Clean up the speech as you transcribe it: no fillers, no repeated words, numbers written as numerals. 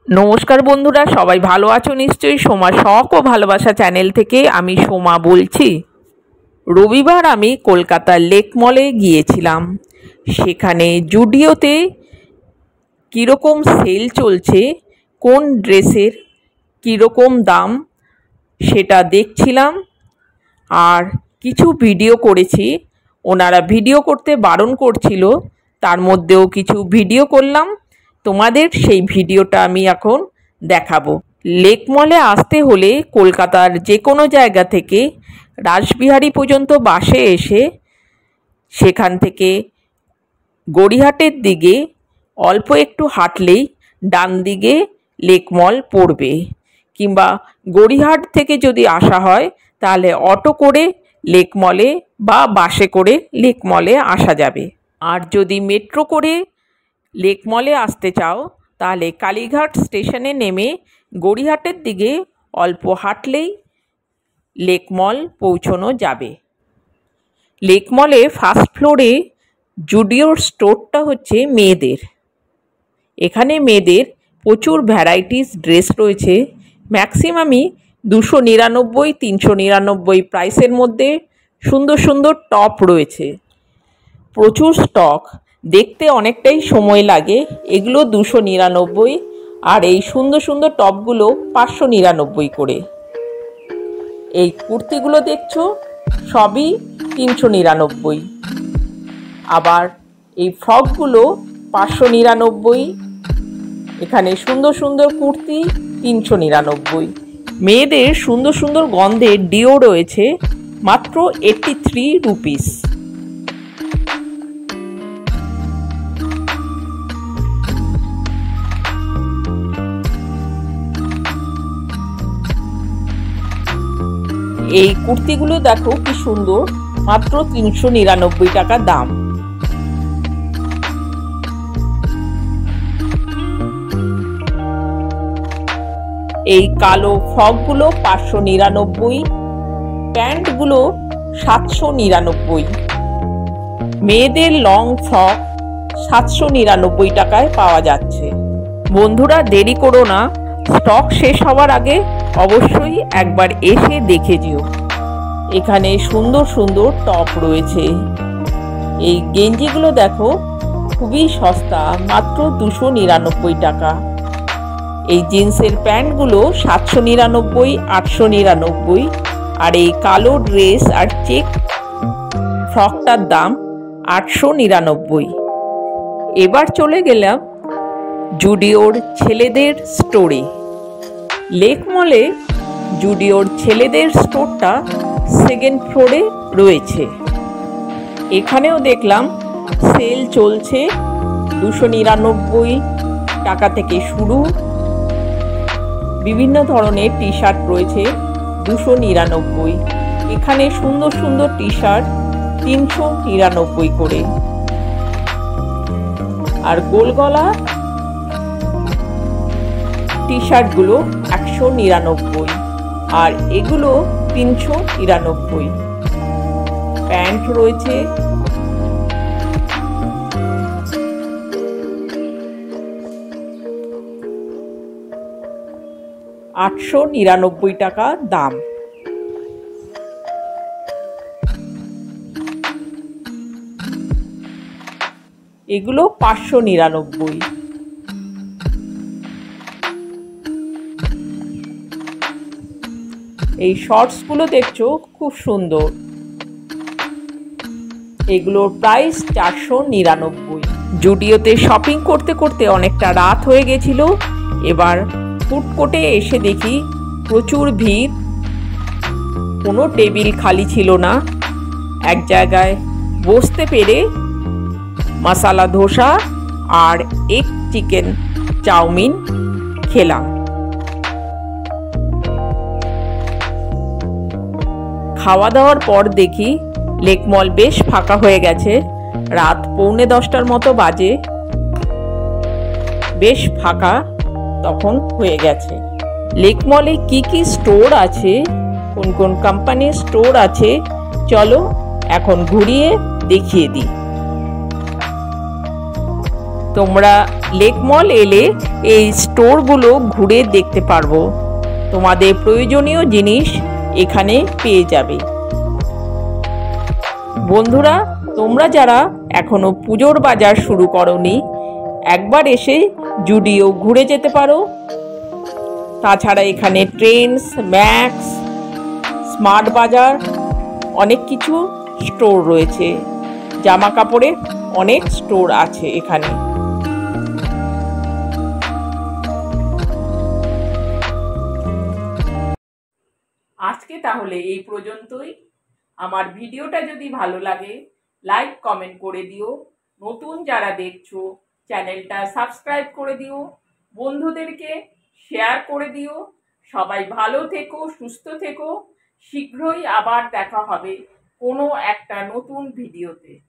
নমস্কার বন্ধুরা, সবাই ভালো আছো নিশ্চয়ই। সোমা শখ ও ভালোবাসা চ্যানেল থেকে আমি সোমা বলছি। রবিবার আমি কলকাতার লেক মলে গিয়েছিলাম। সেখানে জুডিওতে কীরকম সেল চলছে, কোন ড্রেসের কীরকম দাম সেটা দেখছিলাম আর কিছু ভিডিও করেছি। ওনারা ভিডিও করতে বারণ করছিল, তার মধ্যেও কিছু ভিডিও করলাম। তোমাদের সেই ভিডিওটা আমি এখন দেখাবো। লেক মলে আসতে হলে কলকাতার যে কোনো জায়গা থেকে রাসবিহারী পর্যন্ত বাসে এসে সেখান থেকে গড়িয়াহাটের দিকে অল্প একটু হাঁটলেই ডান দিকে লেক মল পড়বে, কিংবা গড়িয়াহাট থেকে যদি আসা হয় তাহলে অটো করে লেক মলে বা বাসে করে লেক মলে আসা যাবে। আর যদি মেট্রো করে লেক মলে আসতে চাও তাহলে কালীঘাট স্টেশনে নেমে গড়িয়াহাটের দিকে অল্প হাঁটলেই লেক মল পৌঁছানো যাবে। লেক মলে ফার্স্ট ফ্লোরে জুডিওর স্টোরটা হচ্ছে মেয়েদের। এখানে মেয়েদের প্রচুর ভ্যারাইটিস ড্রেস রয়েছে। ম্যাক্সিমামই 299, 399 প্রাইসের মধ্যে সুন্দর সুন্দর টপ রয়েছে। প্রচুর স্টক, দেখতে অনেকটাই সময় লাগে। এগুলো 299 আর এই সুন্দর সুন্দর টপগুলো 599 করে। এই কুর্তিগুলো দেখছো সবই 399। আবার এই ফ্রকগুলো 599। এখানে সুন্দর সুন্দর কুর্তি 399। মেয়েদের সুন্দর সুন্দর গন্ধের ডিও রয়েছে মাত্র 83 রুপিস। এই কুর্তিগুলো দেখো কি সুন্দর, মাত্র 399 টাকা দাম। এই কালো ফ্রকগুলো 599, প্যান্টগুলো 799। মেয়েদের লং ফ্রক 799 টাকায় পাওয়া যাচ্ছে। বন্ধুরা দেরি করো না, স্টক শেষ হওয়ার আগে অবশ্যই একবার এসে দেখে যেও। এখানে সুন্দর সুন্দর টপ রয়েছে। এই গেঞ্জিগুলো দেখো খুবই সস্তা, মাত্র 299 টাকা। এই জিন্সের প্যান্টগুলো 799, 899। আর এই কালো ড্রেস আর চেক ফ্রকটার দাম 899। এবার চলে গেলাম জুডিওর ছেলেদের স্টোরে। লেক মলে জুডিওর ছেলেদের স্টোরটা সেকেন্ড ফ্লোরে রয়েছে। এখানেও দেখলাম সেল চলছে। 299 টাকা থেকে শুরু। বিভিন্ন ধরনের টি শার্ট রয়েছে 299। এখানে সুন্দর সুন্দর টি শার্ট 399 করে। আর গোলগলা টি শার্টগুলো 199 আর এগুলো 399। প্যান্ট রয়েছে। $899 টাকা দাম। এগুলো 599। এই শর্টসগুলো দেখছো খুব সুন্দর। এগুলোর প্রাইস 499। জুডিওতে শপিং করতে করতে অনেকটা রাত হয়ে গেছিল। এবার ফুড কোর্টে এসে দেখি প্রচুর ভিড়, কোনো টেবিল খালি ছিল না। এক জায়গায় বসতে পেরে মশালা ধোসা আর এগ চিকেন চাউমিন খেলাম। খাওয়া দাওয়ার পর দেখি লেক মল বেশ ফাঁকা হয়ে গেছে। রাত 9:45 মতো বাজে, বেশ ফাঁকা তখন হয়ে গেছে। লেক মলে কি কি স্টোর আছে, কোন কোন কোম্পানির স্টোর আছে, চলো এখন ঘুরিয়ে দেখিয়ে দিই। তোমরা লেক মল এলে এই স্টোরগুলো ঘুরে দেখতে পারবো। তোমাদের প্রয়োজনীয় জিনিস এখানে পেয়ে যাবে। বন্ধুরা, তোমরা যারা এখনো পুজোর বাজার শুরু করোনি, একবার এসে জুডিও ঘুরে যেতে পারো। তাছাড়া এখানে ট্রেন্ডস, ম্যাক্স, স্মার্ট বাজার অনেক কিছু স্টোর রয়েছে। জামা কাপড়ের অনেক স্টোর আছে এখানে। আজকে তাহলে এই পর্যন্তই। আমার ভিডিওটা যদি ভালো লাগে লাইক কমেন্ট করে দিও। নতুন যারা দেখছো চ্যানেলটা সাবস্ক্রাইব করে দিও। বন্ধুদেরকে শেয়ার করে দিও। সবাই ভালো থেকো, সুস্থ থেকো। শীঘ্রই আবার দেখা হবে কোনো একটা নতুন ভিডিওতে।